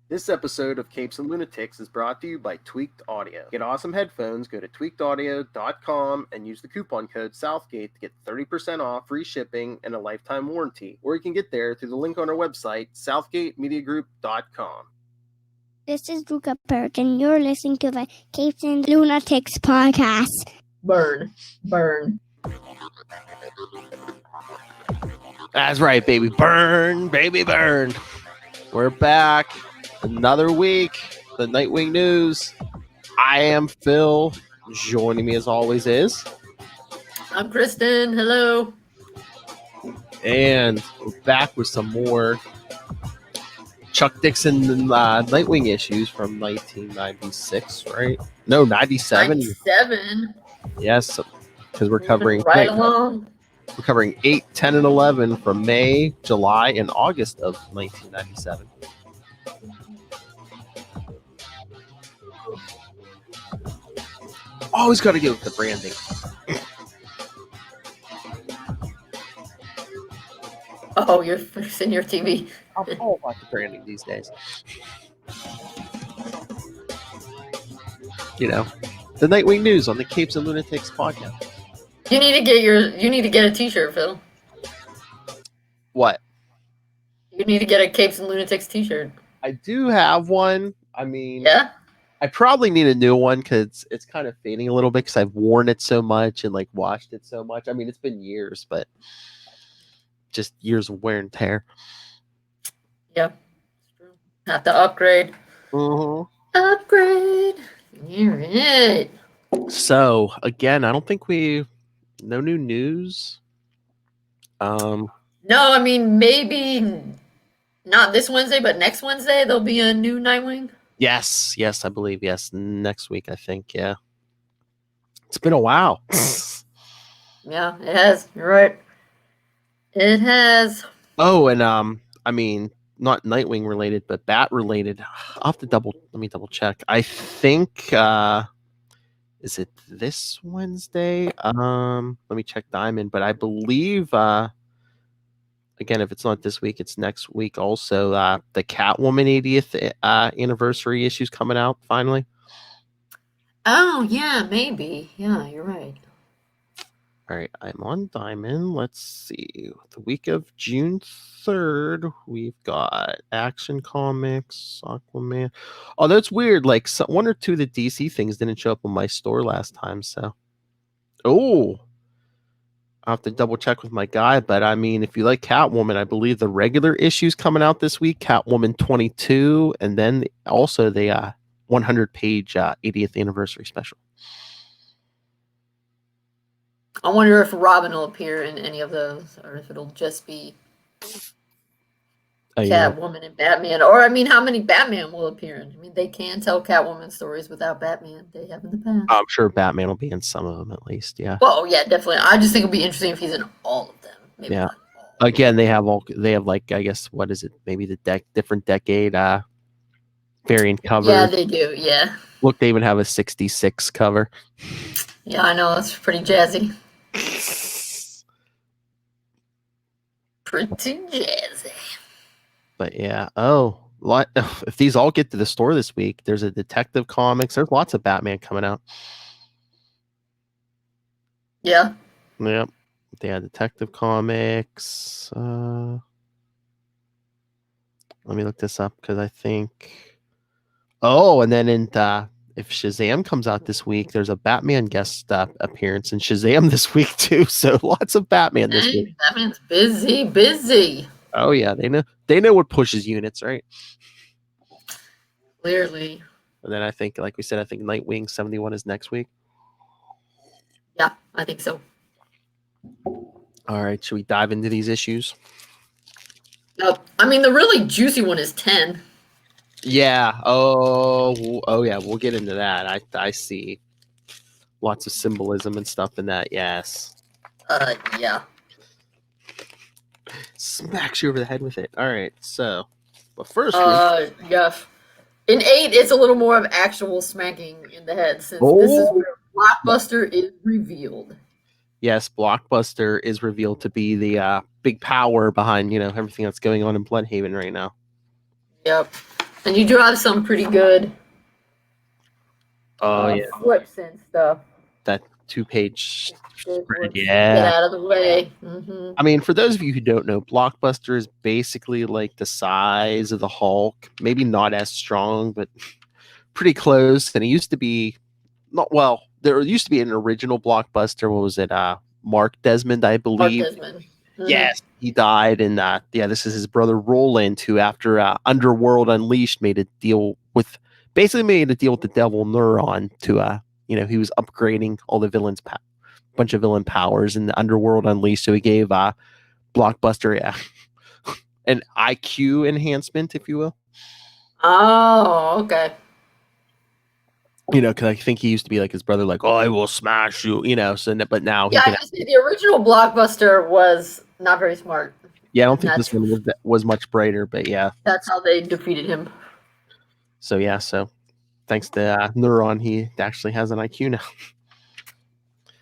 This episode of Capes and Lunatics is brought to you by Tweaked Audio. Get awesome headphones, go to tweakedaudio.com and use the coupon code Southgate to get 30% off, free shipping, and a lifetime warranty. Or you can get there through the link on our website, southgatemediagroup.com. This is Luca Bird, and you're listening to the Capes and Lunatics Podcast. Burn. That's right, baby. Burn, baby, burn. We're back. Another week. The Nightwing news. I am Phil. Joining me as always is... I'm Kristen. Hello. And we're back with some more Chuck Dixon Nightwing issues from 1996, right? No, 97. 97. Yes, because we're covering right along. We're covering 8, 10, and 11 from May, July, and August of 1997. Always got to go with the branding. Oh, you're fixing your TV. I'm all about the branding these days. You know, the Nightwing news on the Capes and Lunatics podcast. You need to get a t-shirt, Phil. What? You need to get a Capes and Lunatics t-shirt. I do have one. I mean, yeah. I probably need a new one because it's kind of fading a little bit because I've worn it so much and like washed it so much. I mean, it's been years, but just years of wear and tear. Yeah. Have to upgrade. Mm-hmm. Upgrade. You're it. So again, I don't think no new news. No, I mean maybe not this Wednesday, but next Wednesday there'll be a new Nightwing. Yes, I believe yes. Next week, I think. Yeah, it's been a while. Yeah, it has. You're right. It has. Oh, and I mean, not Nightwing related, but Bat related. I'll have to let me double check. I think is it this Wednesday? Let me check Diamond, but I believe again, if it's not this week, it's next week. Also, the Catwoman 80th anniversary issue's coming out finally. Oh yeah, maybe. Yeah, you're right. All right, I'm on Diamond. Let's see. The week of June 3rd, we've got Action Comics, Aquaman. Oh, that's weird. Like one or two of the DC things didn't show up on my store last time. So, I'll have to double check with my guy. But I mean, if you like Catwoman, I believe the regular issue's coming out this week. Catwoman 22, and then also the 100-page 80th anniversary special. I wonder if Robin will appear in any of those, or if it'll just be Catwoman and Batman. Or, I mean, how many Batman will appear in? I mean, they can tell Catwoman stories without Batman. They have in the past. I'm sure Batman will be in some of them at least, yeah. Well, yeah, definitely. I just think it'll be interesting if he's in all of them. Maybe yeah. Again, they have like, I guess, what is it? Maybe the different decade variant cover. Yeah, they do, yeah. Look, they even have a 66 cover. Yeah, I know. That's pretty jazzy. Pretty jazzy. But yeah, if these all get to the store this week, there's a Detective Comics. There's lots of Batman coming out. Yeah. Yep. They had Detective Comics. Let me look this up because I think. Oh, and then if Shazam comes out this week, there's a Batman guest appearance in Shazam this week too. So lots of Batman this week. Batman's busy. Oh yeah, they know what pushes units, right? Clearly. And then I think, like we said, I think Nightwing 71 is next week. Yeah, I think so. All right, should we dive into these issues? I mean, the really juicy one is 10. Yeah. Oh yeah. We'll get into that. I see lots of symbolism and stuff in that. Yes. Yeah. Smacks you over the head with it. All right. So, but first, yeah. In 8, it's a little more of actual smacking in the head since this is where Blockbuster is revealed. Yes, Blockbuster is revealed to be the big power behind everything that's going on in Bloodhaven right now. Yep. And you do have some pretty good flips and stuff. That 2-page spread, Get yeah. out of the way. Mm-hmm. I mean, for those of you who don't know, Blockbuster is basically like the size of the Hulk. Maybe not as strong, but pretty close. And it used to be not well. There used to be an original Blockbuster. What was it? Mark Desmond, I believe. Mark Desmond. Mm-hmm. Yes, he died, and this is his brother Roland, who after Underworld Unleashed made a deal with the devil Neuron to he was upgrading all the villains' bunch of villain powers in the Underworld Unleashed. So he gave Blockbuster an IQ enhancement, if you will. Oh, okay. Because I think he used to be like his brother, like, oh, I will smash you, So, but now he can. The original Blockbuster was not very smart. Yeah, I don't think this one was much brighter, but yeah, that's how they defeated him. So thanks to Neuron, he actually has an IQ now.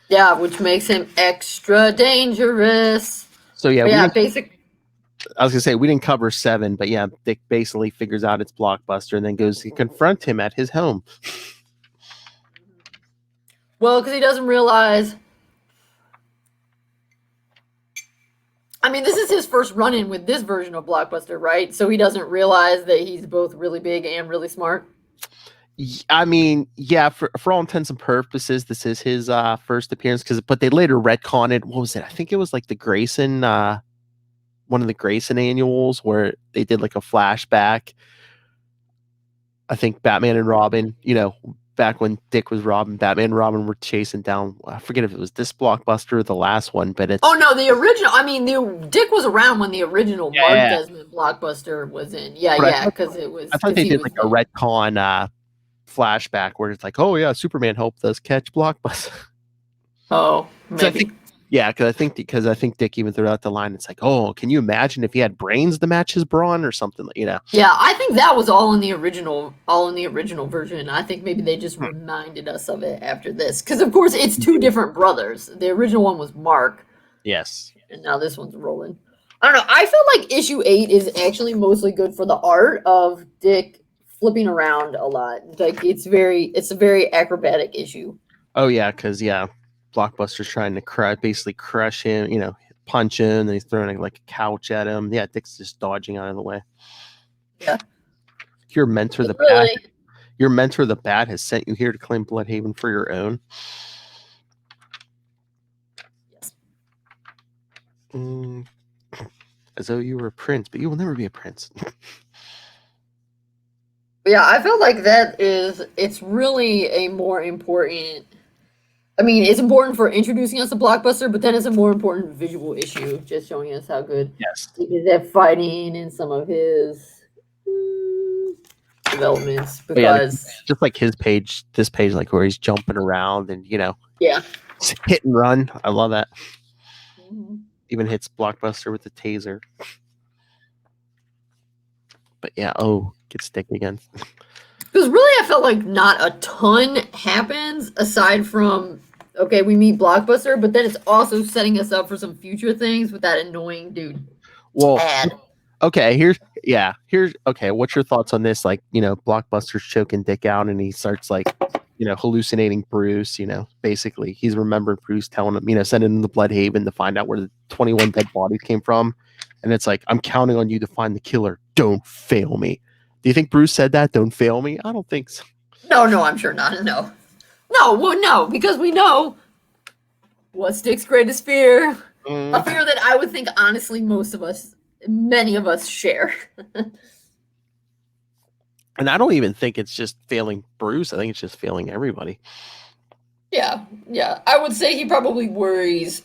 Yeah, which makes him extra dangerous. So yeah, I was gonna say we didn't cover 7, but yeah, Dick basically figures out it's Blockbuster and then goes to confront him at his home. Well, because he doesn't realize. I mean, this is his first run-in with this version of Blockbuster, right? So he doesn't realize that he's both really big and really smart. I mean, yeah, for all intents and purposes, this is his first appearance. But they later retconned. What was it? I think it was like the Grayson, one of the Grayson annuals where they did like a flashback. I think Batman and Robin, back when Dick was Robin, Batman and Robin were chasing down. I forget if it was this Blockbuster or the last one, but it's. Oh no, the original. I mean, Dick was around when the original Mark Desmond Blockbuster was in. Yeah, because it was. I thought they did like a retcon flashback where it's like, oh yeah, Superman helped us catch Blockbuster. Oh, maybe. Because I think Dick even threw out the line. It's like, oh, can you imagine if he had brains to match his brawn or something? Yeah, I think that was all in the original version. I think maybe they just reminded us of it after this, because of course it's 2 different brothers. The original one was Mark. Yes. And now this one's Roland. I don't know. I feel like issue 8 is actually mostly good for the art of Dick flipping around a lot. Like it's a very acrobatic issue. Oh yeah, because Blockbuster's trying to basically crush him, punch him, and he's throwing like a couch at him. Yeah, Dick's just dodging out of the way. Yeah. Your mentor, the Bat, has sent you here to claim Bloodhaven for your own. Yes. As though you were a prince, but you will never be a prince. Yeah, I feel like it's really a more important. I mean, it's important for introducing us to Blockbuster, but then it's a more important visual issue, just showing us how good he is at fighting and some of his developments. Because just like this page, like where he's jumping around and hit and run. I love that. Mm-hmm. Even hits Blockbuster with the taser. But yeah, gets Dick again. Because really, I felt like not a ton happens aside from, okay, we meet Blockbuster, but then it's also setting us up for some future things with that annoying dude. Well, okay, here's okay. What's your thoughts on this? Like, Blockbuster's choking Dick out, and he starts like, hallucinating Bruce. Basically, he's remembered Bruce telling him, sending him to Bloodhaven to find out where the 21 dead bodies came from, and it's like, I'm counting on you to find the killer. Don't fail me. Do you think Bruce said that? Don't fail me? I don't think so. No, I'm sure not. No, because we know what's Dick's greatest fear. A fear that I would think, honestly, many of us share. And I don't even think it's just failing Bruce. I think it's just failing everybody. Yeah. I would say he probably worries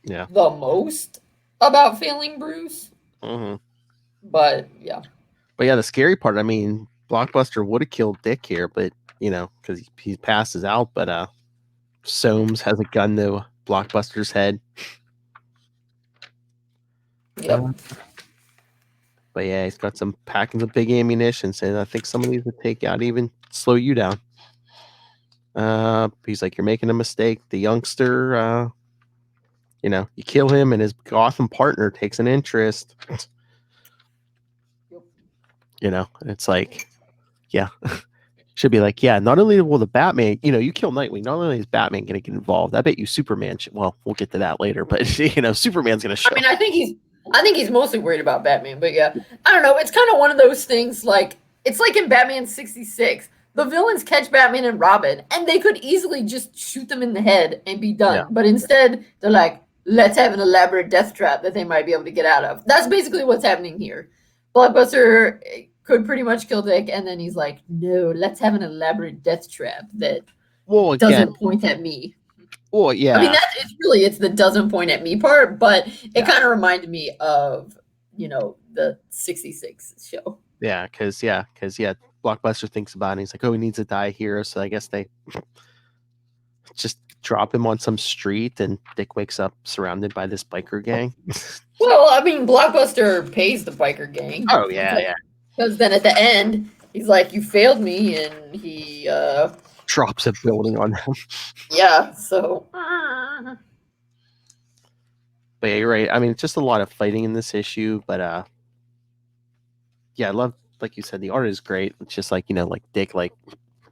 the most about failing Bruce. Mm-hmm. But yeah. But yeah, the scary part, I mean, Blockbuster would have killed Dick here, but, because he passes out, but Soames has a gun to Blockbuster's head. Yep. But yeah, he's got packing some big ammunition, saying, I think some of these would take out, even slow you down. He's like, you're making a mistake. The youngster, you kill him and his Gotham partner takes an interest. It's like, yeah. Should be like, yeah, not only will the Batman, you kill Nightwing, not only is Batman going to get involved, I bet you Superman should, well, we'll get to that later, but, Superman's going to show. I mean, I think he's mostly worried about Batman, but yeah. I don't know. It's kind of one of those things like, it's like in Batman 66. The villains catch Batman and Robin, and they could easily just shoot them in the head and be done. Yeah. But instead, they're like, let's have an elaborate death trap that they might be able to get out of. That's basically what's happening here. Blockbuster could pretty much kill Dick, and then he's like, no, let's have an elaborate death trap that doesn't point at me. Well, yeah. I mean, it's the doesn't point at me part, but it kind of reminded me of, the 66 show. Yeah, because Blockbuster thinks about it, and he's like, oh, he needs to die here, so I guess they just drop him on some street, and Dick wakes up surrounded by this biker gang. Well, I mean, Blockbuster pays the biker gang. Oh, yeah. Because then at the end, he's like, you failed me, and he drops a building on them. Yeah, so. But yeah, you're right. I mean, it's just a lot of fighting in this issue, but yeah, I love, like you said, the art is great. It's just like, like Dick, like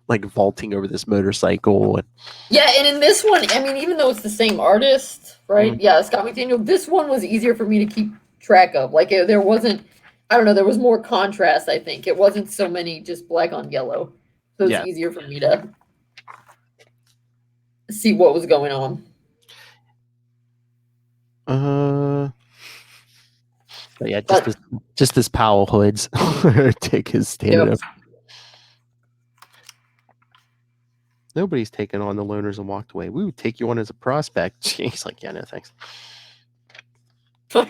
vaulting over this motorcycle. Yeah, and in this one, I mean, even though it's the same artist, right? Mm-hmm. Yeah, Scott McDaniel, this one was easier for me to keep track of. Like, there wasn't, I don't know, there was more contrast, I think. It wasn't so many just black on yellow. So it's easier for me to see what was going on. But yeah, just this Powell Hoods take his standing up. Nobody's taken on the loners and walked away. We would take you on as a prospect. He's like, yeah, no thanks.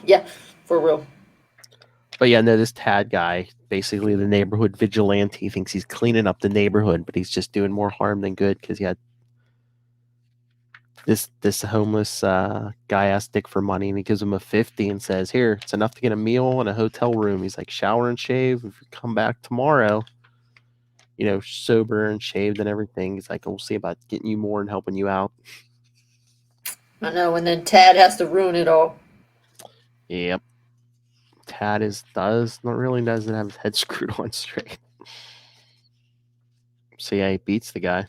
Yeah, for real. But yeah, no, this Tad guy, basically the neighborhood vigilante, thinks he's cleaning up the neighborhood, but he's just doing more harm than good because he had this homeless guy asked Dick for money, and he gives him a $50 and says, here, it's enough to get a meal and a hotel room. He's like, shower and shave. If you come back tomorrow, sober and shaved and everything. He's like, we'll see about getting you more and helping you out. I know, and then Tad has to ruin it all. Yep. Tad doesn't have his head screwed on straight. So yeah, he beats the guy.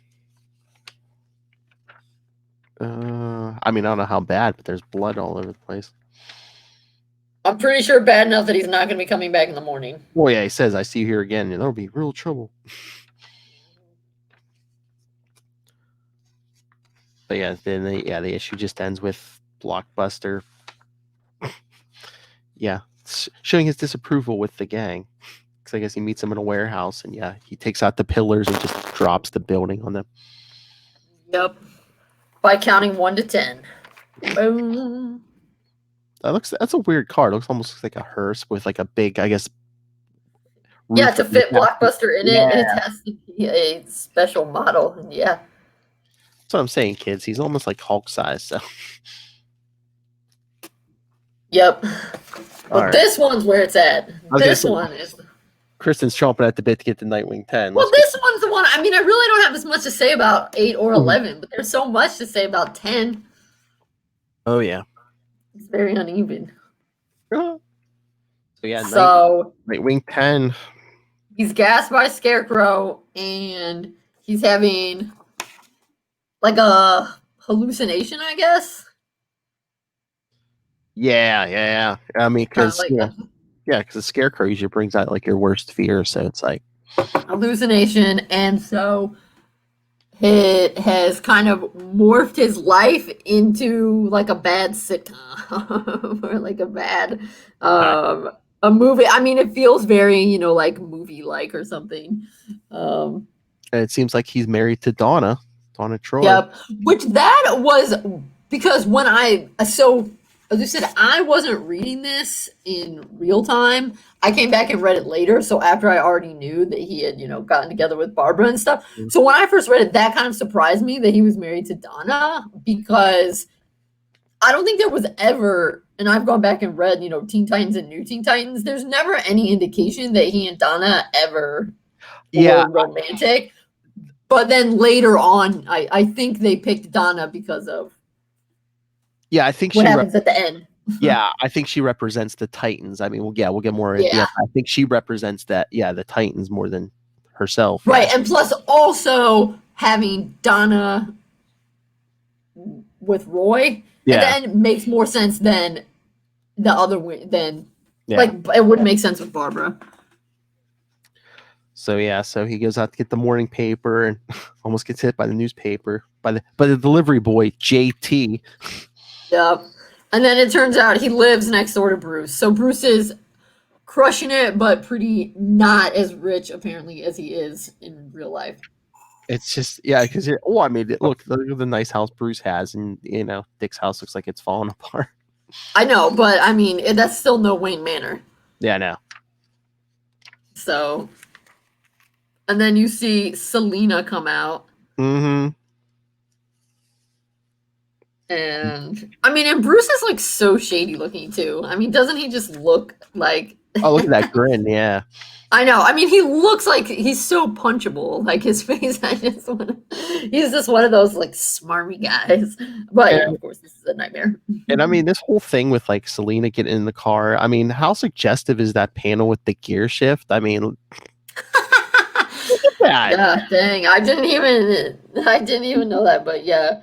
I mean, I don't know how bad, but there's blood all over the place. I'm pretty sure bad enough that he's not going to be coming back in the morning. Well, yeah, he says, I see you here again, and there'll be real trouble. But yeah, then the issue just ends with Blockbuster showing his disapproval with the gang. Because I guess he meets them in a warehouse, and he takes out the pillars and just drops the building on them. Yep. By counting 1 to 10. Boom. That's a weird car. It looks almost like a hearse with like a big, I guess. Yeah, to fit Blockbuster in it, and it has to be a special model. Yeah. That's what I'm saying, kids. He's almost like Hulk size. So. Yep. But this one's where it's at. This one is. Kristen's chomping at the bit to get to Nightwing 10. Well, this one's the one. I mean, I really don't have as much to say about 8 or 11, but there's so much to say about 10. Oh, yeah. It's very uneven. So, yeah, Nightwing 10. He's gassed by Scarecrow, and he's having like a hallucination, I guess. Yeah. I mean, because because the Scarecrow usually brings out like your worst fear, so it's like hallucination, and so it has kind of morphed his life into like a bad sitcom or like a bad a movie. I mean, it feels very like movie-like or something. And it seems like he's married to Donna Troy. Yep, which that was because when as you said, I wasn't reading this in real time. I came back and read it later. So after I already knew that he had, gotten together with Barbara and stuff. Mm-hmm. So when I first read it, that kind of surprised me that he was married to Donna, because I don't think there was ever, and I've gone back and read, Teen Titans and New Teen Titans. There's never any indication that he and Donna ever were romantic. But then later on, I think they picked Donna because of I think what happens at the end. I think she represents the Titans. I mean, we'll get more. Yeah, I think she represents that. Yeah, the Titans more than herself. Right, yeah. and plus also having Donna with Roy, Yeah. and then makes more sense than the other than Yeah. like it wouldn't make sense with Barbara. So he goes out to get the morning paper and almost gets hit by the newspaper by the delivery boy JT. Yep. And then it turns out he lives next door to Bruce. So Bruce is crushing it, but pretty not as rich apparently as he is in real life. It's just because I mean, look at the nice house Bruce has, and Dick's house looks like it's falling apart. I know, but I mean that's still no Wayne Manor. Yeah, I know. So, and then you see Selena come out. Mm-hmm. And I mean, and Bruce is like so shady looking too. I mean, doesn't he just look like? Oh, look at that grin! Yeah, I know. I mean, he looks like he's so punchable. Like his face, he's just one of those like smarmy guys. But of course, this is a nightmare. And I mean, this whole thing with like Selena getting in the car. I mean, how suggestive is that panel with the gear shift? I mean, look at that. Yeah, dang. I didn't even know that. But yeah.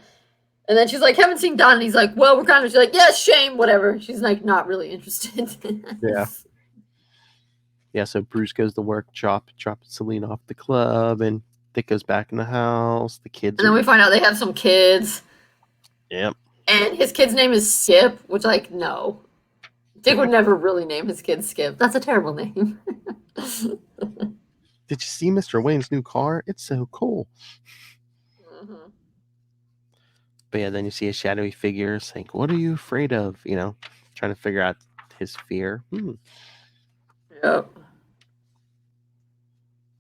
And then she's like, haven't seen Don. And he's like, well, we're kind of, she's like, yeah, shame, whatever. She's like, not really interested. Yeah. Yeah, so Bruce goes to work, drop Selena off the club, and Dick goes back in the house. The kids. And then we find out they have some kids. Yep. And his kid's name is Skip, which, like, no. Dick would never really name his kid Skip. That's a terrible name. Did you see Mr. Wayne's new car? It's so cool. Mm-hmm. But yeah, then you see a shadowy figure saying, what are you afraid of? Trying to figure out his fear. Yep.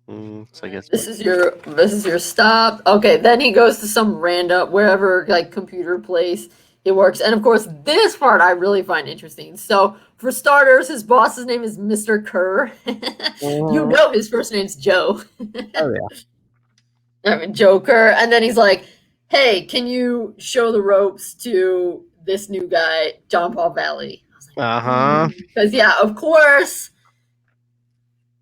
So I guess this is your stop. Okay, then he goes to some random wherever like computer place he works, and of course this part I really find interesting. So for starters, his boss's name is Mr. Kerr. You know his first name's Joe. Oh yeah. I mean Joe Kerr, and then he's like, "Hey, can you show the ropes to this new guy, John Paul Valley?" Because yeah, of course.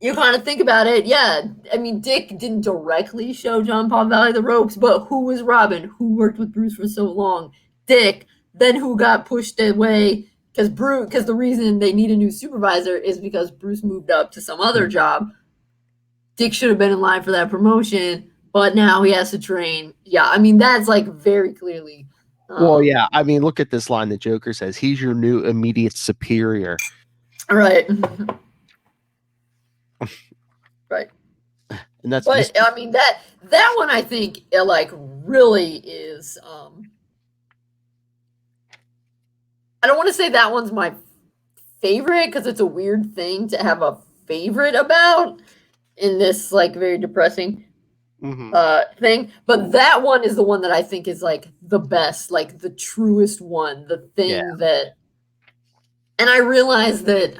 You kind of think about it, yeah. I mean, Dick didn't directly show John Paul Valley the ropes, but who was Robin? Who worked with Bruce for so long? Dick. Then who got pushed away? Because the reason they need a new supervisor is because Bruce moved up to some other job. Dick should have been in line for that promotion, but now he has to train. Yeah, I mean, that's like very clearly. Well, yeah. I mean, look at this line the Joker says. He's your new immediate superior. Right. Right. And that's but I mean that one I think like really is I don't want to say that one's my favorite because it's a weird thing to have a favorite about in this like very depressing thing, but that one is the one that I think is like the best, like the truest one, the thing that, and I realized that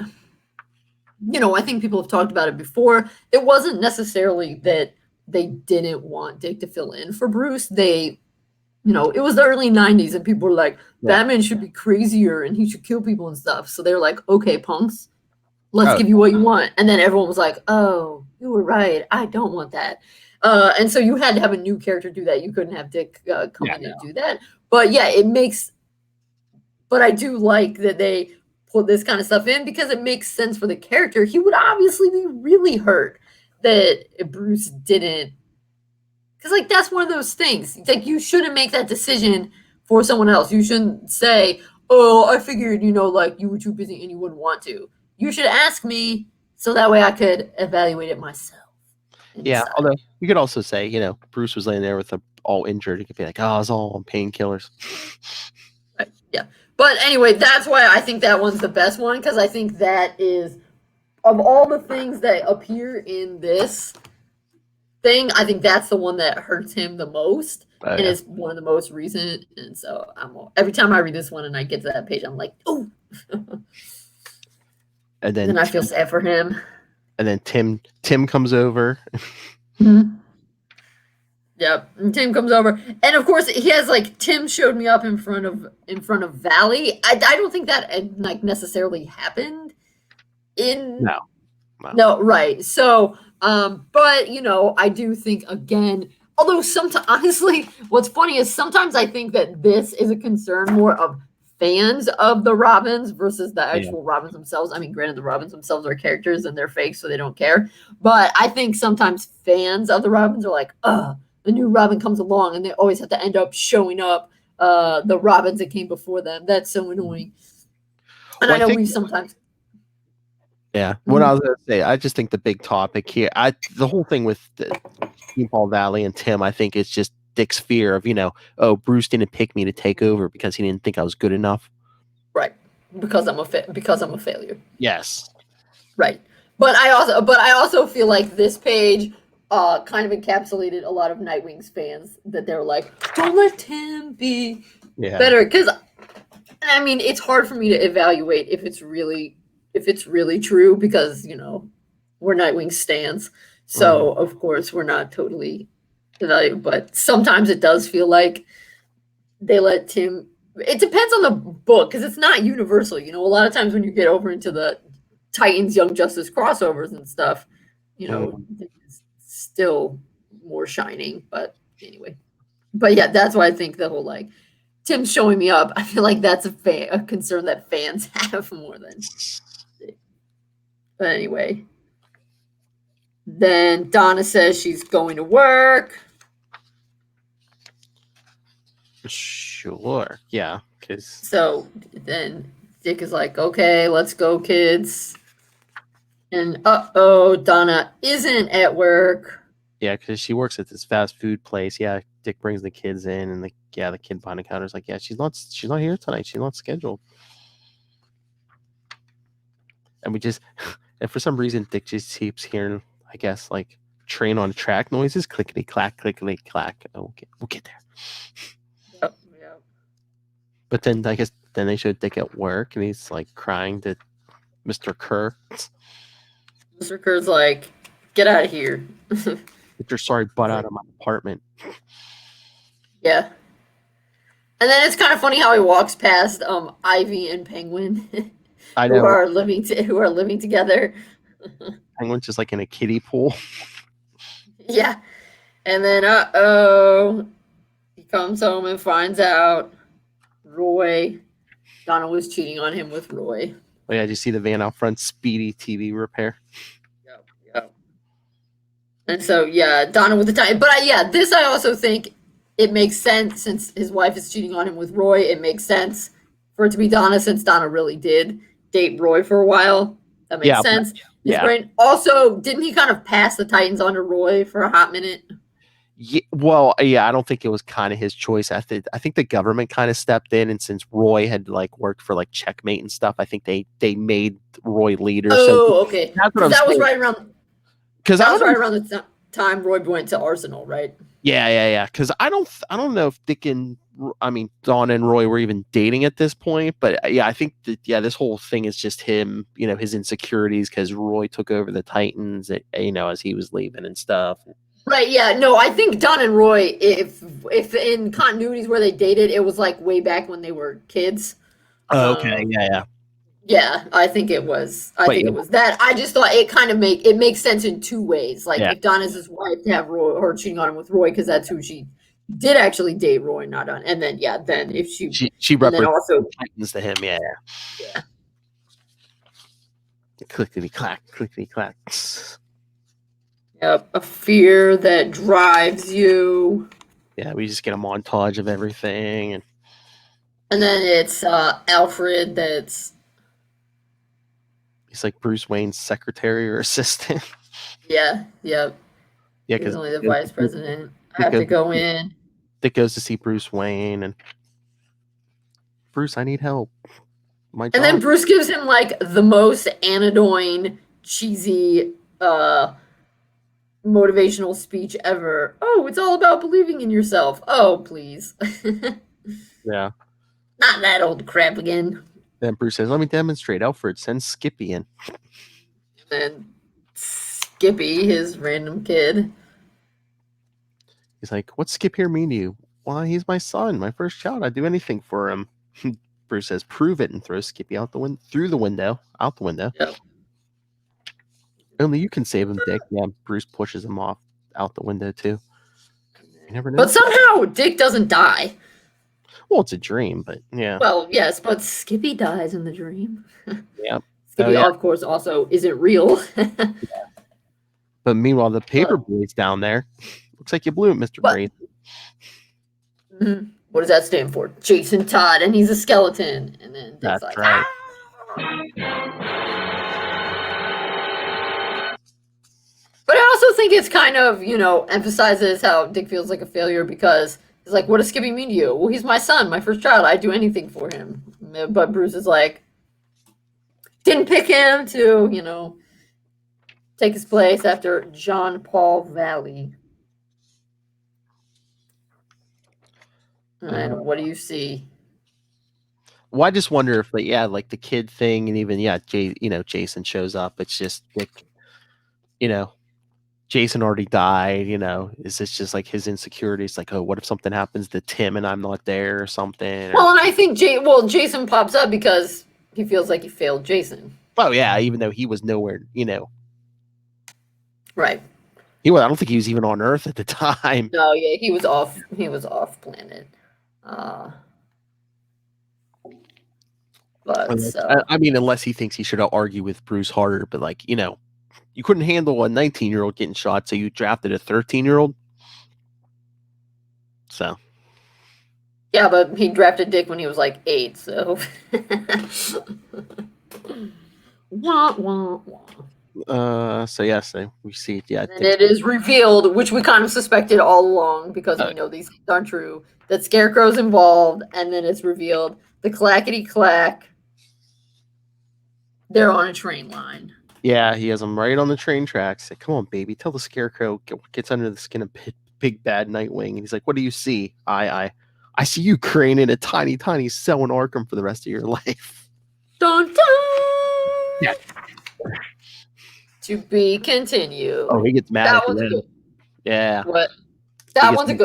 I think people have talked about it before. It wasn't necessarily that they didn't want Dick to fill in for Bruce. They, it was the early 90s and people were like, Batman should be crazier and he should kill people and stuff. So they were like, okay, punks, let's give you what you want. And then everyone was like, oh, you were right. I don't want that. And so you had to have a new character do that. You couldn't have Dick come in and do that. But yeah, but I do like that they put this kind of stuff in because it makes sense for the character. He would obviously be really hurt that Bruce didn't, because like that's one of those things. It's like you shouldn't make that decision for someone else. You shouldn't say, "Oh, I figured like you were too busy and you wouldn't want to." You should ask me so that way I could evaluate it myself. Yeah, although you could also say, Bruce was laying there with all injured. You could be like, "Oh, it's all on painkillers." Right. Yeah. But anyway, that's why I think that one's the best one, because I think that is, of all the things that appear in this thing, I think that's the one that hurts him the most, and is one of the most recent. And so every time I read this one and I get to that page, I'm like, oh. And then I feel sad for him. And then Tim comes over. Mm-hmm. Yep, and Tim comes over, and of course he has like Tim showed me up in front of Valley. I don't think that like necessarily happened in no right. So, But you know, I do think again. Although sometimes, honestly, what's funny is sometimes I think that this is a concern more of fans of the Robins versus the actual Robins themselves. I mean, granted, the Robins themselves are characters and they're fake, so they don't care. But I think sometimes fans of the Robins are like, the new Robin comes along and they always have to end up showing up the Robins that came before them. That's so annoying. And well, I know we sometimes. Yeah, what I was going to say, I just think the big topic here, the whole thing with Paul Valley and Tim, I think it's just Dick's fear of, Bruce didn't pick me to take over because he didn't think I was good enough. Right, because I'm a failure. Yes. Right, but I also feel like this page kind of encapsulated a lot of Nightwing's fans that they're like, don't let Tim be better, because I mean it's hard for me to evaluate if it's really true because we're Nightwing stans, so of course we're not totally evaluating, but sometimes it does feel like they let Tim. It depends on the book because it's not universal. A lot of times when you get over into the Titans Young Justice crossovers and stuff, it's still more shining. But anyway, but yeah, that's why I think the whole like Tim showing me up. I feel like that's a concern that fans have more than. But anyway, then Donna says she's going to work. Sure, yeah. So then Dick is like, okay, let's go, kids. And Donna isn't at work. Yeah, because she works at this fast food place. Yeah, Dick brings the kids in, and the kid behind the counter is like, yeah, she's not here tonight. She's not scheduled. And and for some reason, Dick just keeps hearing, I guess, like train on track noises, clickety clack, clickety clack. Oh, we'll get there. Yep. But then I guess they show Dick at work, and he's like crying to Mr. Kerr. Mr. Kerr's like, get out of here. Get your sorry butt out of my apartment. Yeah. And then it's kind of funny how he walks past Ivy and Penguin. I know. who are living together. Penguin's just like in a kiddie pool. Yeah. And then he comes home and finds out Donna was cheating on him with Roy. Oh yeah, did you see the van out front? Speedy TV repair. Yep. And so yeah, Donna with the time. But this I also think it makes sense since his wife is cheating on him with Roy. It makes sense for it to be Donna since Donna really did date Roy for a while. That makes sense. Yeah. Brain. Also, didn't he kind of pass the Titans on to Roy for a hot minute? Yeah, well, yeah, I don't think it was kind of his choice. I think the government kind of stepped in, and since Roy had like worked for like Checkmate and stuff, I think they made Roy leader. Oh, okay. That was right around the time Roy went to Arsenal, right? Yeah. Because I don't know if Dawn and Roy were even dating at this point, but yeah, I think that this whole thing is just him, his insecurities because Roy took over the Titans, as he was leaving and stuff. Right, yeah. No, I think Dawn and Roy, if in continuities where they dated, it was like way back when they were kids. Oh, okay, yeah. Yeah, I think it was. It was that. I just thought it makes sense in two ways. Like if Donna's his wife, to have Roy or cheating on him with Roy because that's who she did actually date Roy, not on. And then then if she represents also Titans to him, yeah. Clickety clack, clickety clack. Yep, a fear that drives you. Yeah, we just get a montage of everything, and then it's Alfred that's. He's like Bruce Wayne's secretary or assistant. Yeah, yep. Yeah, because only the vice president. I have to go in. Dick goes to see Bruce Wayne, and Bruce, I need help. And then Bruce gives him like the most anodyne, cheesy, motivational speech ever. Oh, it's all about believing in yourself. Oh, please. Yeah. Not that old crap again. Then Bruce says, let me demonstrate. Alfred, send Skippy in. And Skippy, his random kid. He's like, what's Skip here mean to you? Well, he's my son, my first child. I'd do anything for him. Bruce says, prove it, and throws Skippy through the window, out the window. Yep. Only you can save him, Dick. Yeah, Bruce pushes him off out the window too. You never know. But somehow Dick doesn't die. Well, it's a dream, but yeah. Well, yes, but Skippy dies in the dream. Yeah. Skippy, of course, also isn't real. But meanwhile, the paper boy's down there. Looks like you blew it, Mr. Brain. What does that stand for? Jason Todd, and he's a skeleton. And then Dick's That's right. But I also think it's kind of, emphasizes how Dick feels like a failure because he's like, what does Skippy mean to you? Well, he's my son, my first child. I'd do anything for him. But Bruce is like, didn't pick him to, take his place after John Paul Valley. And what do you see? Well, I just wonder if, like the kid thing, and even Jason shows up. It's just Dick, Jason already died. Is this just like his insecurities? Like, oh, what if something happens to Tim and I'm not there or something? Well, and I think Jason pops up because he feels like he failed Jason. Oh yeah, even though he was nowhere, Right. I don't think he was even on Earth at the time. No, yeah, he was off. He was off planet. But I mean, unless he thinks he should argue with Bruce harder, but you couldn't handle a 19-year-old getting shot, so you drafted a 13-year-old. So. Yeah, but he drafted Dick when he was like 8, so. Wah, wah, wah. So yes, we see. Yeah, and it is revealed, which we kind of suspected all along because we know these things aren't true. That Scarecrow's involved, and then it's revealed the clackety clack. They're on a train line. Yeah, he has them right on the train tracks. Like, come on, baby, tell the Scarecrow gets under the skin of big bad Nightwing, and he's like, "What do you see? I see you Crane in a tiny cell in Arkham for the rest of your life." Dun dun. Yeah. To be continued. Oh, he gets mad. That was good. Yeah. What? That one's a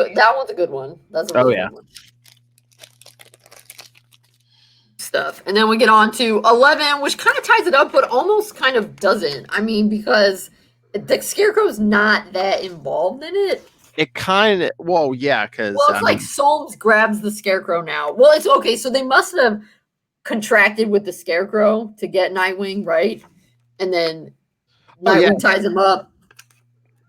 good one. That's a really good one. Stuff. And then we get on to 11, which kind of ties it up, but almost kind of doesn't. I mean, because the Scarecrow's not that involved in it. It kind of, because... Well, it's like Soames grabs the Scarecrow now. Well, it's okay, so they must have contracted with the Scarecrow to get Nightwing, right? And then Nightwing ties him up.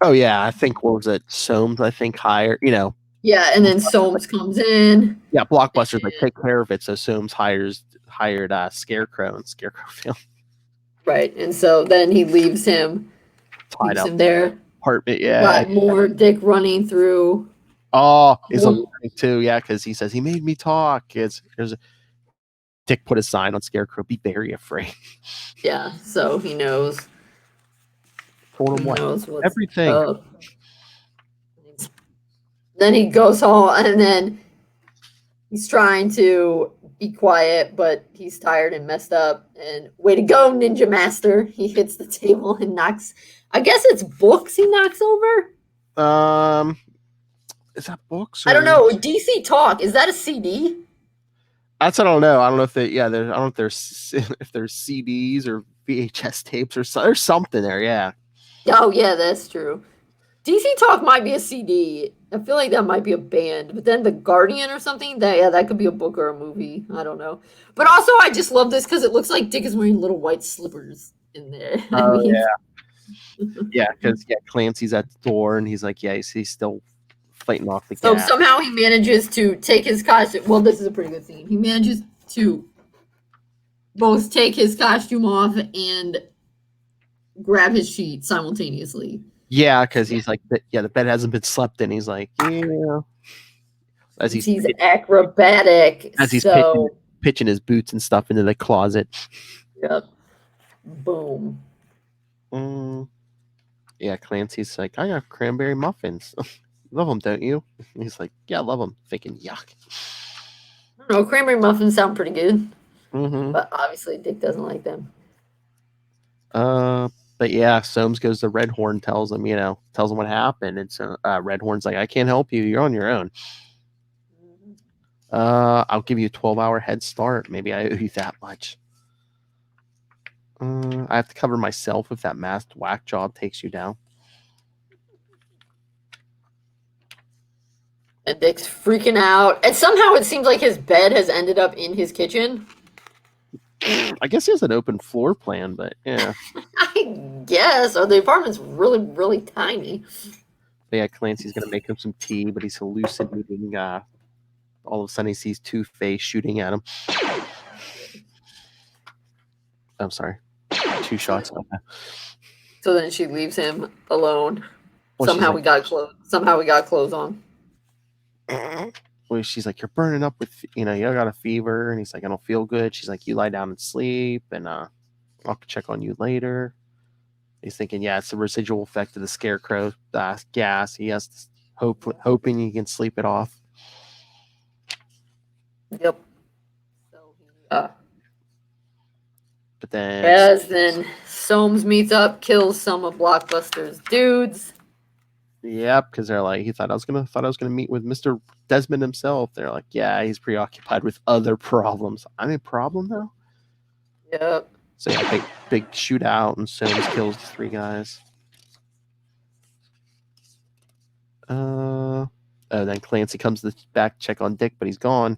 Oh, yeah, I think, what was it? Soames, I think, hired, Yeah, and then Soames comes in. Yeah, Blockbuster's like, take care of it, so Soames hired Scarecrow, and Scarecrow failed. Right, and so then he leaves him there. Apartment, yeah. Got more Dick running through. Oh, is a too, yeah, because he says he made me talk. Dick put a sign on Scarecrow, be very afraid. Yeah, so he knows. Told him everything. Up. Then he goes home, and then he's trying to be quiet, but he's tired and messed up. And way to go, Ninja Master! He hits the table and knocks. I guess it's books he knocks over. Is that books? I don't know. DC Talk, is that a CD? That's I don't know. I don't know if I don't know if there's CDs or VHS tapes or there's something there. Yeah. Oh yeah, that's true. DC Talk might be a CD. I feel like that might be a band, but then The Guardian or something, that could be a book or a movie. I don't know. But also, I just love this because it looks like Dick is wearing little white slippers in there. Oh, yeah. Yeah, because Clancy's at the door, and he's like, he's still fighting off the gas. So somehow he manages to take his costume. Well, this is a pretty good scene. He manages to both take his costume off and grab his sheet simultaneously. Yeah, because he's like, the bed hasn't been slept in. He's like, yeah. As he's acrobatic. As he's pitching his boots and stuff into the closet. Yep. Boom. Yeah, Clancy's like, I got cranberry muffins. Love them, don't you? And he's like, yeah, I love them. Thinking, yuck. I don't know, cranberry muffins sound pretty good. Mm-hmm. But obviously Dick doesn't like them. But yeah, Soames goes to Redhorn, tells him what happened. And so Redhorn's like, I can't help you. You're on your own. I'll give you a 12-hour head start. Maybe I owe you that much. I have to cover myself if that masked whack job takes you down. And Dick's freaking out. And somehow it seems like his bed has ended up in his kitchen. I guess he has an open floor plan, but yeah. I guess. Or the apartment's really, really tiny. But yeah, Clancy's going to make him some tea, but he's hallucinating. All of a sudden, he sees Two-Face shooting at him. I'm sorry. 2 shots. Okay. So then she leaves him alone. Well, Somehow we got clothes on. Well, she's like, you're burning up with, you got a fever. And he's like, I don't feel good. She's like, you lie down and sleep, and I'll check on you later. He's thinking, yeah, it's the residual effect of the scarecrow gas. He has hoping he can sleep it off. Yep. So but then, then Soames meets up, kills some of Blockbuster's dudes. Yep, because they're like, he thought I was gonna meet with Mr. Desmond himself. They're like, yeah, he's preoccupied with other problems. I'm a problem though. Yep. So yeah, big shootout, and Soames kills the 3 guys. Then Clancy comes back to check on Dick, but he's gone.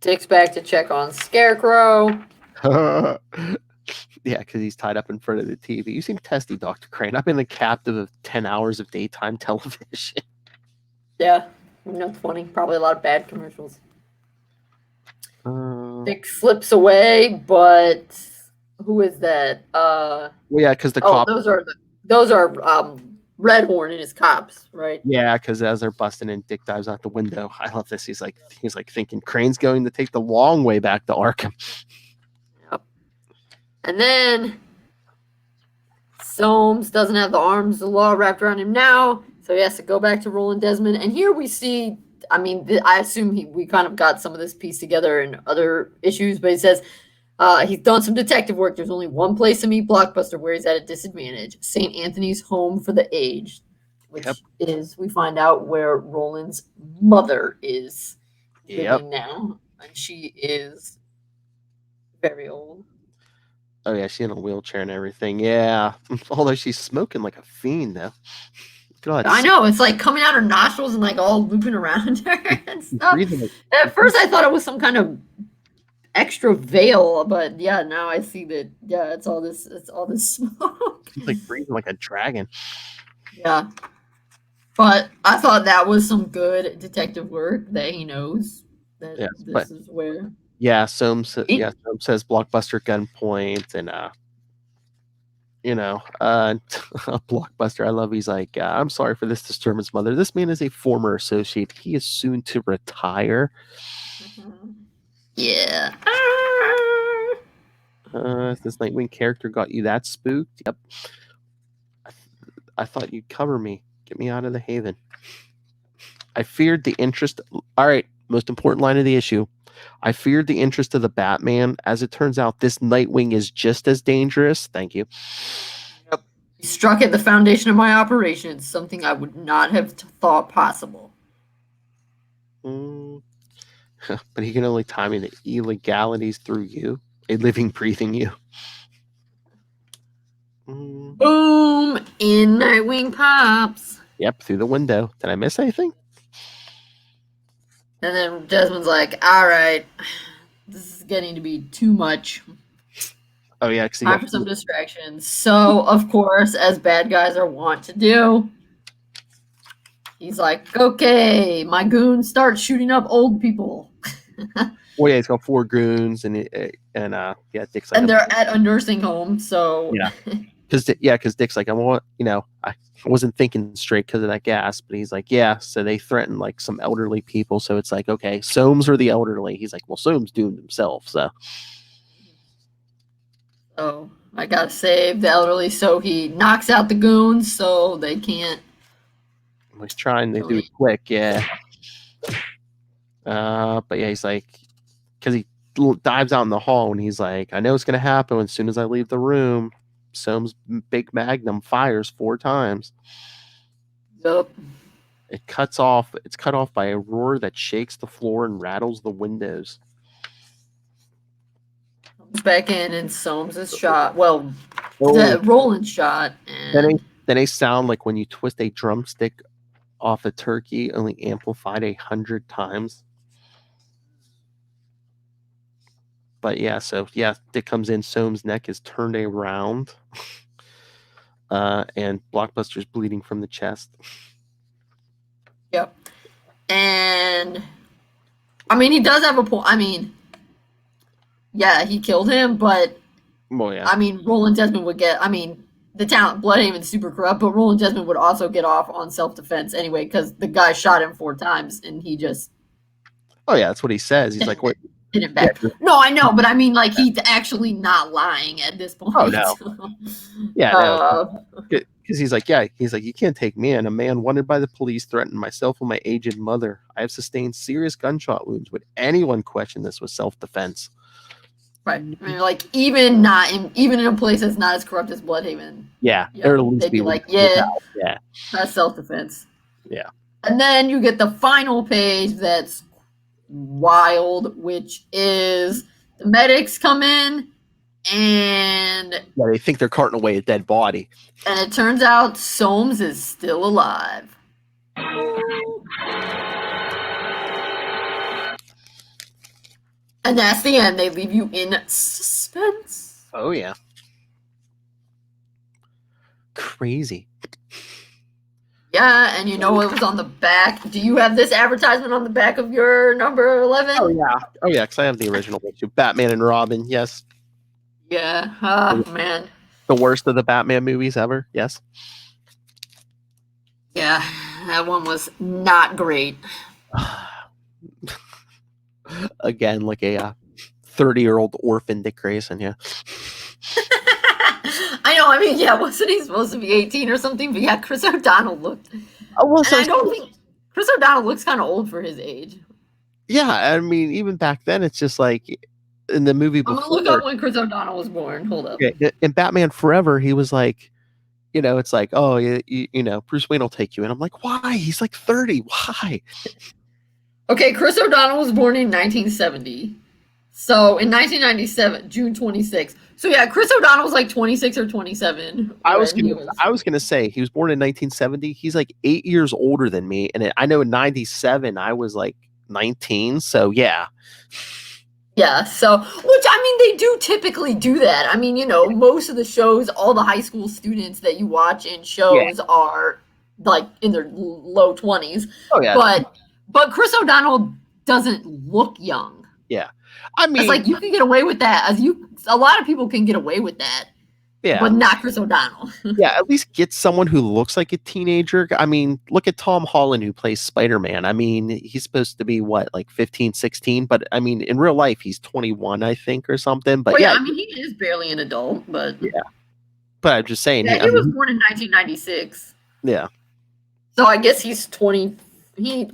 Dick's back to check on Scarecrow. Yeah, because he's tied up in front of the TV. You seem testy, Dr. Crane. I've been the captive of 10 hours of daytime television. Yeah, not funny. Probably a lot of bad commercials. Dick slips away, but who is that? Well, yeah, because the cops. Those are Redhorn and his cops, right? Yeah, because as they're busting in, Dick dives out the window. I love this. He's like thinking Crane's going to take the long way back to Arkham. Yep. And then Soames doesn't have the arms of the law wrapped around him now, so he has to go back to Roland Desmond. And here we see, I assume we kind of got some of this piece together in other issues, but he says he's done some detective work. There's only one place to meet Blockbuster where he's at a disadvantage: St. Anthony's Home for the Aged, which is, we find out, where Roland's mother is living now, and she is very old. Oh yeah, she's in a wheelchair and everything. Yeah, although she's smoking like a fiend though. I know, it's like coming out her nostrils and like all looping around her and stuff. At first I thought it was some kind of extra veil, but yeah, now I see that, yeah, it's all this smoke. She's like breathing like a dragon. Yeah. But I thought that was some good detective work, that he knows that this is where. Yeah, Soames says Blockbuster gunpoint, and Blockbuster, I love. He's like, I'm sorry for this disturbance, mother. This man is a former associate. He is soon to retire. Mm-hmm. Yeah. This Nightwing character got you that spooked? Yep. I thought you'd cover me. Get me out of the haven. I feared the interest. All right, most important line of the issue. I feared the interest of the Batman. As it turns out, this Nightwing is just as dangerous. Thank you. Yep. He struck at the foundation of my operation, something I would not have thought possible. But he can only tie me to illegalities through you, a living, breathing you. Boom! In Nightwing pops. Yep, through the window. Did I miss anything? And then Desmond's like, all right, this is getting to be too much. Oh, yeah. Time for some distractions. So, of course, as bad guys are wont to do, he's like, okay, my goons start shooting up old people. Well, yeah, he's got 4 goons, and Dick's like, and they're at a nursing home, so yeah, because Dick's like, I wasn't thinking straight because of that gas, but he's like, yeah, so they threatened like some elderly people, so it's like, okay, Soames or the elderly. He's like, well, Soames doomed himself, so I gotta save the elderly, so he knocks out the goons so they can't. He's trying to do it quick, yeah. But yeah, he's like, because he dives out in the hall and he's like, I know it's gonna happen as soon as I leave the room. Soames' big magnum fires 4 times. Yep. It's cut off by a roar that shakes the floor and rattles the windows. Comes back in and Soames is shot. Well, Oh, Roland's shot. And then they sound like when you twist a drumstick off a turkey, only amplified 100 times. But yeah, so yeah, Dick comes in, Soames' neck is turned around. And Blockbuster's bleeding from the chest. Yep. And I mean, he does have a point. I mean, yeah, he killed him, but Well, yeah. I mean, Roland Desmond would get. I mean, the talent Bloodhaven's super corrupt, but Roland Desmond would also get off on self-defense anyway because the guy shot him 4 times and he just. Oh yeah, that's what he says. He's like, "Wait." Hit it back. Yeah. No, I know, but I mean, like, he's actually not lying at this point. Oh no. Yeah, no. Because he's like, you can't take me in. A man wanted by the police threatened myself and my aged mother. I have sustained serious gunshot wounds. Would anyone question this was self-defense? Right. I mean, like, even in a place that's not as corrupt as Bloodhaven. Yeah. They'd be like, yeah, that's self-defense. Yeah. And then you get the final page that's wild, which is the medics come in and they think they're carting away a dead body. And it turns out Soames is still alive. And that's the end. They leave you in suspense. Oh, yeah. Crazy. Yeah, and you know it was on the back. Do you have this advertisement on the back of your number 11? Oh, yeah. Oh, yeah, because I have the original one too. Batman and Robin, yes. Yeah. Man. The worst of the Batman movies ever, yes. Yeah, that one was not great. Again, like a 30-year-old orphan Dick Grayson, yeah. I know, I mean, yeah, wasn't he supposed to be 18 or something? But yeah, Chris O'Donnell looked. I don't think Chris O'Donnell looks kind of old for his age. Yeah, I mean, even back then, it's just like in the movie before. I'm gonna look up when Chris O'Donnell was born. Hold up. Yeah, in Batman Forever, he was like, it's like, oh, you know, Bruce Wayne will take you. And I'm like, why? He's like 30. Why? Okay, Chris O'Donnell was born in 1970. So in 1997, June 26th. So yeah, Chris O'Donnell was like 26 or 27. I was gonna say he was born in 1970. He's like 8 years older than me, and I know in 97 I was like 19. So yeah. Yeah, so, which, I mean, they do typically do that. I mean, most of the shows, all the high school students that you watch in shows are, like, in their low 20s. Oh, yeah. But Chris O'Donnell doesn't look young. Yeah. I mean... It's like, you can get away with that. A lot of people can get away with that. Yeah. But not Chris O'Donnell. Yeah, at least get someone who looks like a teenager. I mean, look at Tom Holland who plays Spider-Man. I mean, he's supposed to be what, like 15, 16? But I mean, in real life, he's 21, I think, or something. But I mean, he is barely an adult, but... Yeah. But I'm just saying... Yeah, he was born in 1996. Yeah. So I guess he's 20... today's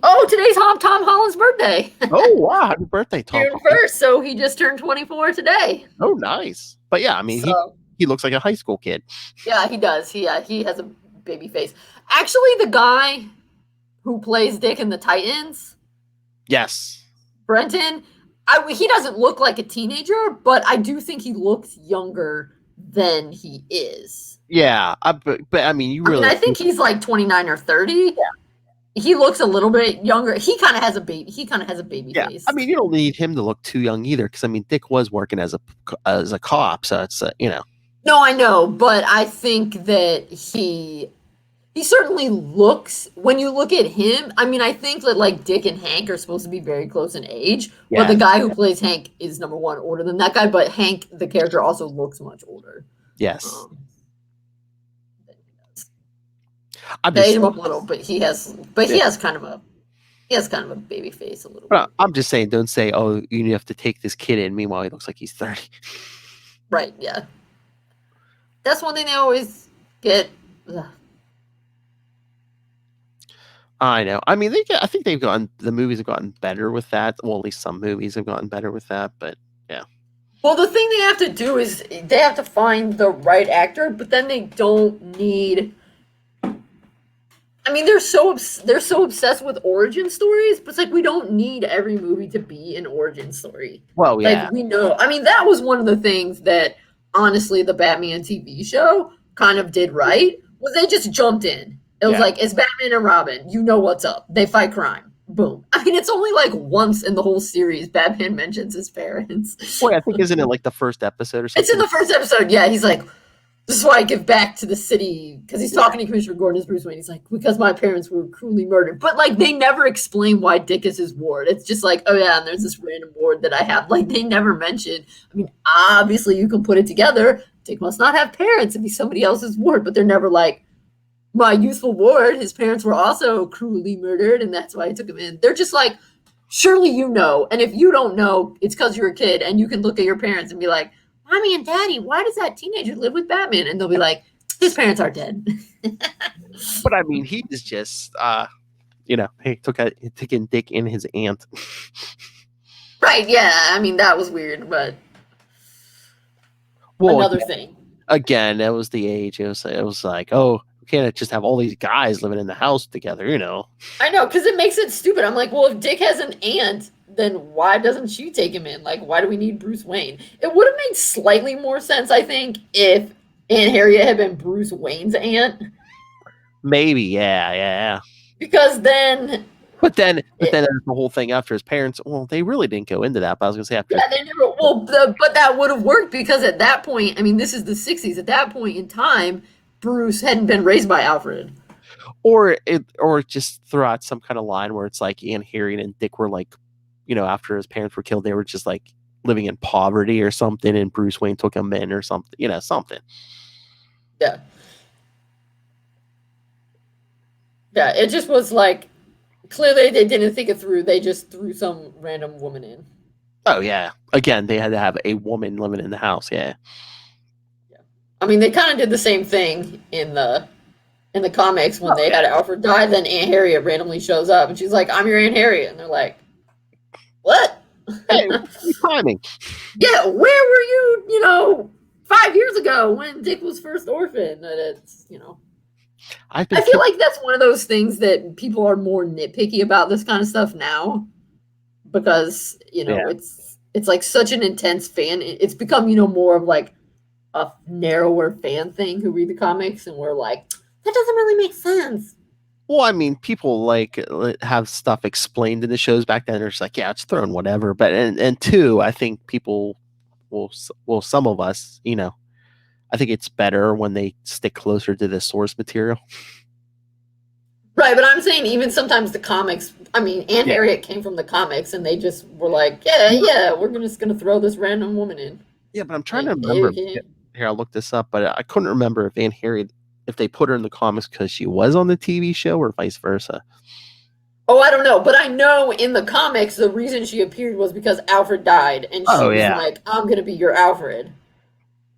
Tom Holland's birthday. Oh, wow. Happy birthday, Tom. June 1st, so he just turned 24 today. Oh, nice. But yeah, I mean, he looks like a high school kid. Yeah, he does. He has a baby face. Actually, the guy who plays Dick in the Titans, yes, Brenton, he doesn't look like a teenager, but I do think he looks younger than he is. Yeah, but I mean, I think he's like 29 or 30. Yeah. He looks a little bit younger. He kind of has a baby. Face. I mean, you don't need him to look too young either, because I mean, Dick was working as a cop, so it's No, I know, but I think that he certainly looks. When you look at him, I mean, I think that like Dick and Hank are supposed to be very close in age, but the guy who plays Hank is number one older than that guy. But Hank, the character, also looks much older. Yes. They age him up a little, but he has kind of a baby face a little bit. I'm just saying, don't say, oh, you have to take this kid in. Meanwhile, he looks like he's 30. Right, yeah. That's one thing they always get. Ugh. I know. I mean, I think the movies have gotten better with that. Well, at least some movies have gotten better with that, but yeah. Well, the thing they have to do is they have to find the right actor, but then they don't need I mean, they're so obsessed with origin stories, but it's like we don't need every movie to be an origin story. Well, yeah. Like we know. I mean, that was one of the things that honestly the Batman TV show kind of did right. Was they just jumped in. It was like it's Batman and Robin. You know what's up. They fight crime. Boom. I mean, it's only like once in the whole series Batman mentions his parents. Boy, I think isn't it like the first episode or something? It's in the first episode. Yeah, he's like, this is why I give back to the city, because he's talking to Commissioner Gordon as Bruce Wayne. He's like, because my parents were cruelly murdered. But like, they never explain why Dick is his ward. It's just like, oh yeah, and there's this random ward that I have. Like, they never mention. I mean, obviously you can put it together. Dick must not have parents and be somebody else's ward, but they're never like, my youthful ward, his parents were also cruelly murdered, and that's why I took him in. They're just like, surely you know, and if you don't know, it's because you're a kid, and you can look at your parents and be like, Mommy and Daddy, why does that teenager live with Batman? And they'll be like, his parents are dead. But I mean, he is just, he taking Dick and his aunt. Right, yeah. I mean, that was weird, but another thing. Again, that was the age. It was like, oh, we can't just have all these guys living in the house together, you know. I know, because it makes it stupid. I'm like, well, if Dick has an aunt, then why doesn't she take him in? Like, why do we need Bruce Wayne? It would have made slightly more sense, I think, if Aunt Harriet had been Bruce Wayne's aunt. Maybe, yeah. Because then... But then there's the whole thing after his parents. Well, they really didn't go into that. But I was going to say after. Yeah, they never. Well, but that would have worked because at that point, I mean, this is the '60s. At that point in time, Bruce hadn't been raised by Alfred. Or just throw out some kind of line where it's like Aunt Harriet and Dick were like, after his parents were killed, they were just like living in poverty or something, and Bruce Wayne took them in or something. Something. Yeah. Yeah, it just was like. Clearly, they didn't think it through. They just threw some random woman in. Oh, yeah. Again, they had to have a woman living in the house, yeah. I mean, they kind of did the same thing in the comics when they had Alfred die. Then Aunt Harriet randomly shows up, and she's like, I'm your Aunt Harriet. And they're like, what? Hey, timing. Yeah, where were you, 5 years ago when Dick was first orphaned? And it's, I feel like that's one of those things that people are more nitpicky about this kind of stuff now because, it's like such an intense fan. It's become, more of like a narrower fan thing who read the comics and we're like, that doesn't really make sense. Well, I mean, people like have stuff explained in the shows back then. They're just like, yeah, it's thrown whatever. But, and two, I think people some of us, I think it's better when they stick closer to the source material. Right, but I'm saying even sometimes the comics, I mean, Aunt Harriet came from the comics and they just were like, yeah, we're just going to throw this random woman in. Yeah, but I'm trying to remember. Here, I'll look this up, but I couldn't remember if Aunt Harriet, if they put her in the comics because she was on the TV show or vice versa. Oh, I don't know, but I know in the comics the reason she appeared was because Alfred died and she was like, I'm going to be your Alfred.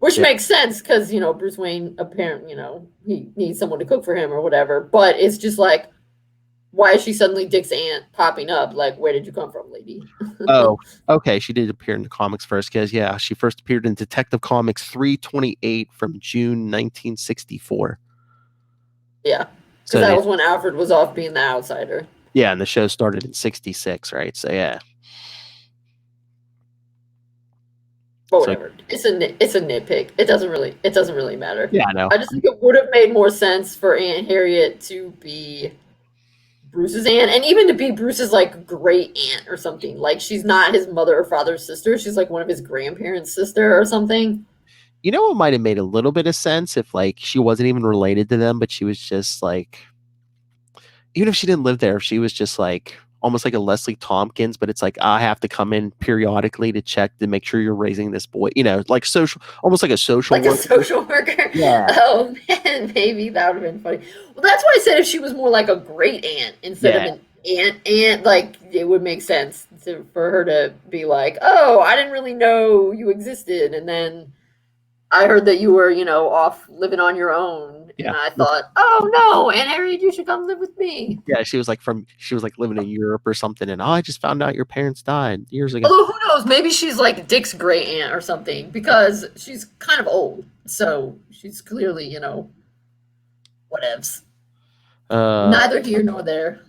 Which makes sense because, Bruce Wayne apparently, he needs someone to cook for him or whatever. But it's just like, why is she suddenly Dick's aunt popping up? Like, where did you come from, lady? Oh, okay. She did appear in the comics first because, she first appeared in Detective Comics 328 from June 1964. Yeah. So that was when Alfred was off being the outsider. Yeah, and the show started in 66, right? So, yeah. But whatever. It's a nitpick. It doesn't really matter. Yeah, I know. I just think it would have made more sense for Aunt Harriet to be Bruce's aunt, and even to be Bruce's like great aunt or something. Like she's not his mother or father's sister. She's like one of his grandparents' sister or something. You know what might have made a little bit of sense if like she wasn't even related to them, but she was just like, even if she didn't live there, if she was just like almost like a Leslie Tompkins, but it's like, I have to come in periodically to check to make sure you're raising this boy, like social, almost like a social worker. Like a social worker? Yeah. Oh man, maybe that would have been funny. Well, that's why I said if she was more like a great aunt instead of an aunt, like it would make sense for her to be like, oh, I didn't really know you existed. And then I heard that you were, off living on your own. Yeah. And I thought, oh no, Aunt Harriet, you should come live with me. Yeah, she was like living in Europe or something, and I just found out your parents died years ago. Although who knows, maybe she's like Dick's great aunt or something, because she's kind of old. So she's clearly, whatevs. Neither here nor there.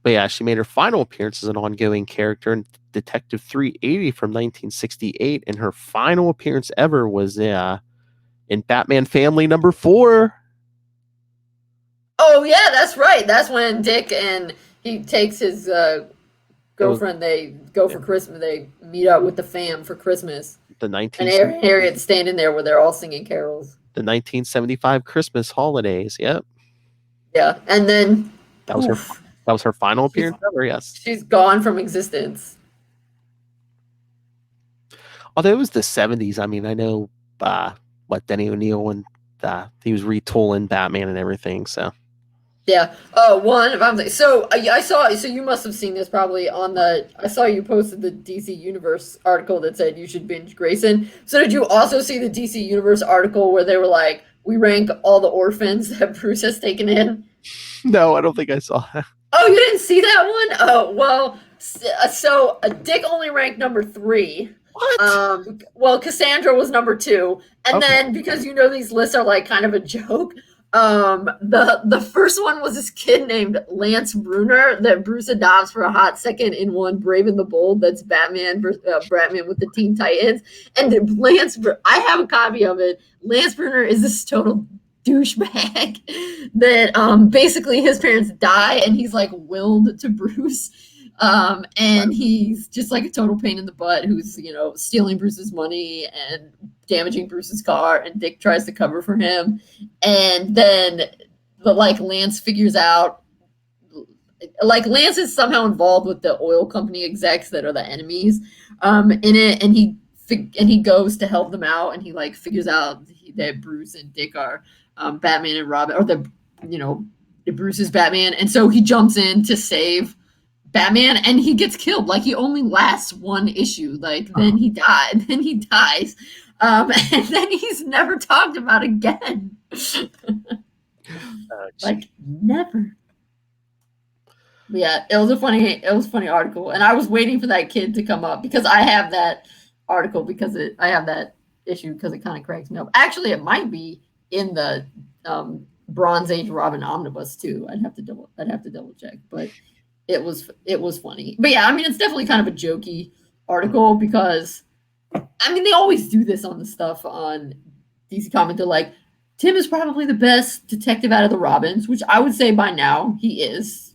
But yeah, she made her final appearance as an ongoing character in Detective 380 from 1968, and her final appearance ever was in Batman Family #4. Oh yeah, that's right. That's when Dick and he takes his girlfriend. They go for Christmas. They meet up with the fam for Christmas. The And Harriet's standing there where they're all singing carols. The 1975 Christmas holidays. Yep. Yeah, and then that was her final appearance ever. Yes, she's gone from existence. Although it was the 70s, I mean, I know Denny O'Neil and he was retooling Batman and everything. So yeah. So I saw. So you must have seen this probably on the. I saw you posted the DC Universe article that said you should binge Grayson. So did you also see the DC Universe article where they were like, we rank all the orphans that Bruce has taken in? No, I don't think I saw that. Oh, you didn't see that one? Oh, well. So Dick only ranked number 3. What? Well, Cassandra was number 2, and then because these lists are like kind of a joke. The first one was this kid named Lance Bruner that Bruce adopts for a hot second in one Brave and the Bold. That's Batman with the Teen Titans. And I have a copy of it. Lance Bruner is this total douchebag that basically his parents die and he's like willed to Bruce. And he's just like a total pain in the butt who's, stealing Bruce's money and damaging Bruce's car, and Dick tries to cover for him. And then, Lance figures out, Lance is somehow involved with the oil company execs that are the enemies, in it, and he goes to help them out, and he figures out that Bruce and Dick are Batman and Robin, or Bruce is Batman, and so he jumps in to save Batman, and he gets killed. He only lasts one issue. Then he dies. And then he's never talked about again. Never. But yeah, it was a funny article, and I was waiting for that kid to come up because I have that article I have that issue because it kind of cracks me up. Actually, it might be in the Bronze Age Robin omnibus too. I'd have to double check, but it was funny. But yeah, I mean, it's definitely kind of a jokey article because, I mean, they always do this on the stuff on DC Comics. They're like, Tim is probably the best detective out of the Robins, which I would say by now he is.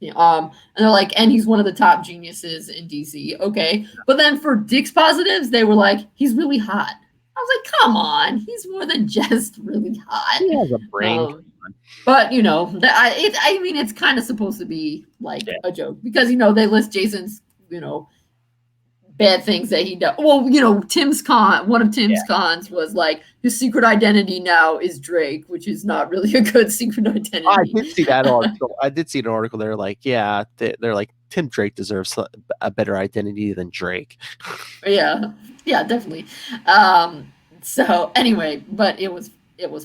And they're like, and he's one of the top geniuses in DC. Okay. But then for Dick's positives, they were like, he's really hot. I was like, come on, he's more than just really hot. He has a brain. But I mean, it's kind of supposed to be a joke because they list Jason's bad things that he does. Well, one of Tim's cons was his secret identity now is Drake, which is not really a good secret identity. I did see that article. I did see an article. They're like, they're like, Tim Drake deserves a better identity than Drake. Yeah, definitely. So anyway, but it was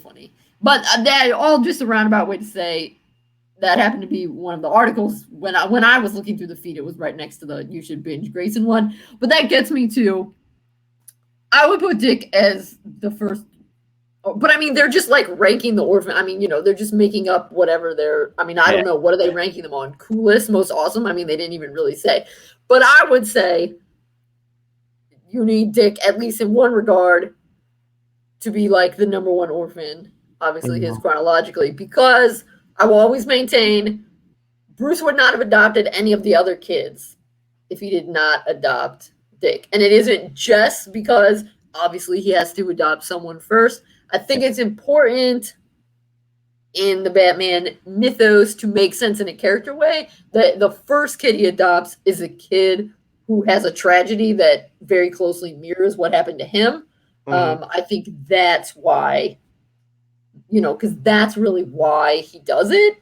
funny. But that all just a roundabout way to say that happened to be one of the articles when I was looking through the feed. It was right next to the You Should Binge Grayson one. But that gets me to, I would put Dick as the first. But I mean, they're just ranking the orphan. I mean, they're just making up whatever they're. I mean, I don't know, what are they ranking them on? Coolest, most awesome. I mean, they didn't even really say. But I would say you need Dick, at least in one regard, to be the number one orphan. Obviously, his chronologically, because I will always maintain Bruce would not have adopted any of the other kids if he did not adopt Dick. And it isn't just because obviously he has to adopt someone first. I think it's important in the Batman mythos to make sense in a character way that the first kid he adopts is a kid who has a tragedy that very closely mirrors what happened to him. I think that's why. Because that's really why he does it.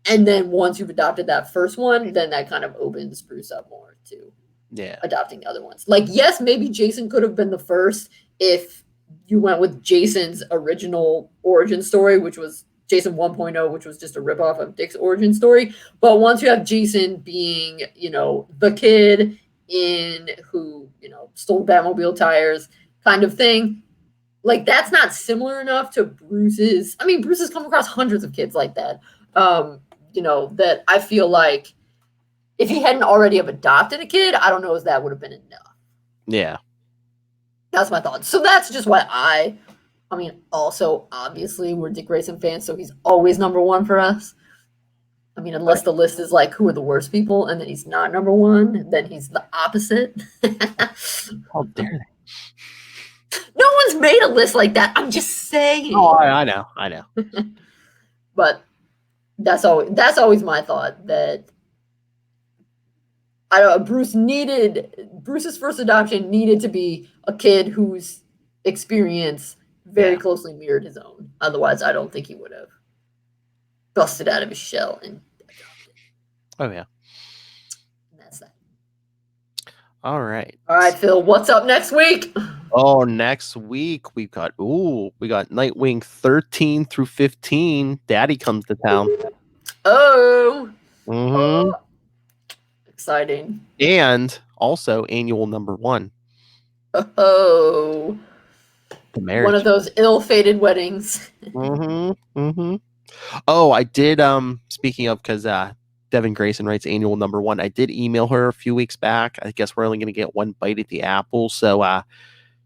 And then once you've adopted that first one, then that kind of opens Bruce up more to adopting the other ones. Yes, maybe Jason could have been the first if you went with Jason's original origin story, which was Jason 1.0, which was just a ripoff of Dick's origin story. But once you have Jason being, the kid who, stole Batmobile tires kind of thing, that's not similar enough to Bruce's. I mean, Bruce has come across hundreds of kids like that. that I feel like if he hadn't already have adopted a kid, I don't know if that would have been enough. Yeah. That's my thought. So that's just why I mean, also, obviously, we're Dick Grayson fans, so he's always number one for us. I mean, unless the list is like, who are the worst people, and then he's not number one, then he's the opposite. How dare they? No one's made a list like that. I'm just saying. Oh, I know. But that's always my thought, that I don't know, Bruce's first adoption needed to be a kid whose experience very closely mirrored his own. Otherwise, I don't think he would have busted out of his shell and adopted. Oh, yeah. And that's that. All right. All right, Phil, what's up next week? Oh, next week we got Nightwing 13 through 15. Daddy comes to town. Oh. Mm-hmm. Exciting. And also annual number 1. Oh. The marriage. One of those ill-fated weddings. Oh, I did, speaking of, because Devin Grayson writes annual number 1, I did email her a few weeks back. I guess we're only going to get one bite at the apple. So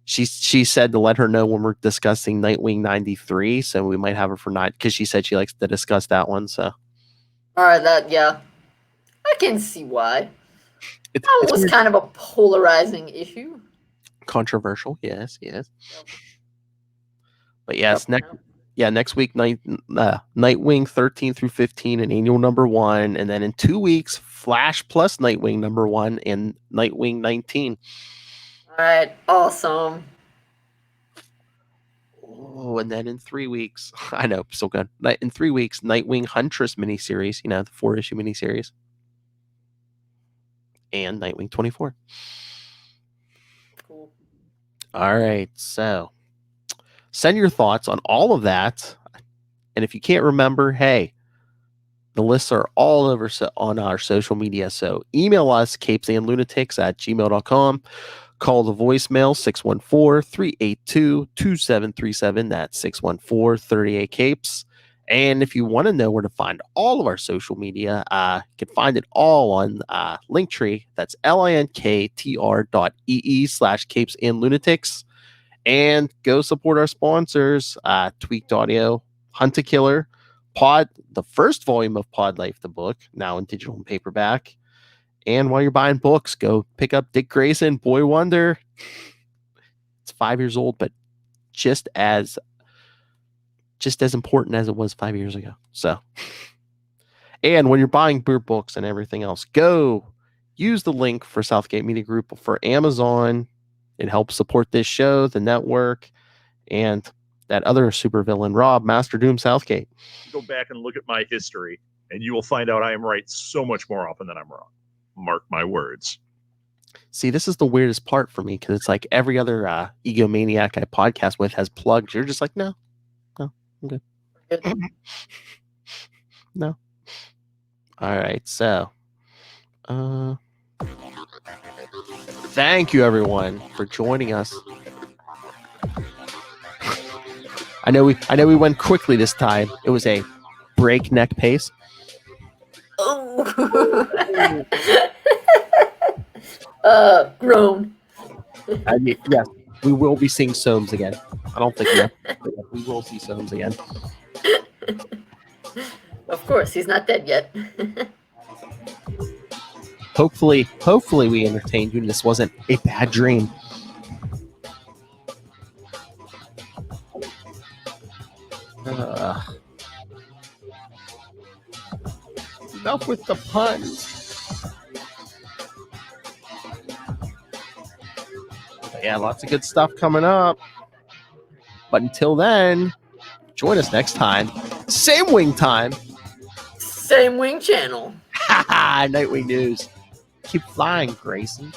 she said to let her know when we're discussing Nightwing 93. So we might have her for because she said she likes to discuss that one. So. All right, I can see why. It was kind of a polarizing issue. Controversial, yes. But yes, next week, Nightwing 13 through 15 and annual number 1. And then in 2 weeks, Flash plus Nightwing number 1 and Nightwing 19. All right, awesome. Oh, and then in 3 weeks, I know, so good. In 3 weeks, Nightwing Huntress miniseries, the 4-issue miniseries. And Nightwing 24. Cool. All right, so send your thoughts on all of that. And if you can't remember, hey, the lists are all over on our social media. So email us, capesandlunatics@gmail.com. Call the voicemail, 614-382-2737. That's 614-38-CAPES. And if you want to know where to find all of our social media, you can find it all on Linktree. That's linktr.ee/capesandlunatics. And go support our sponsors, Tweaked Audio, Hunt a Killer, Pod, the first volume of Pod Life, the book, now in digital and paperback. And while you're buying books, go pick up Dick Grayson, Boy Wonder. It's 5 years old, but just as important as it was 5 years ago. So, and when you're buying beer books and everything else, go use the link for Southgate Media Group for Amazon. It helps support this show, the network, and that other supervillain, Rob, Master Doom Southgate. Go back and look at my history, and you will find out I am right so much more often than I'm wrong. Mark my words. See, this is the weirdest part for me, because it's like every other egomaniac I podcast with has plugs. You're just like, no, I'm good. No. All right, so thank you everyone for joining us. I know we went quickly this time. It was a breakneck pace. Grown. Yes, we will be seeing Soames again. I don't think yet, but we will see Soames again. Of course, he's not dead yet. Hopefully we entertained you and this wasn't a bad dream. Enough with the puns. Yeah, lots of good stuff coming up. But until then, join us next time. Same wing time. Same wing channel. Nightwing News. Keep flying, Grayson.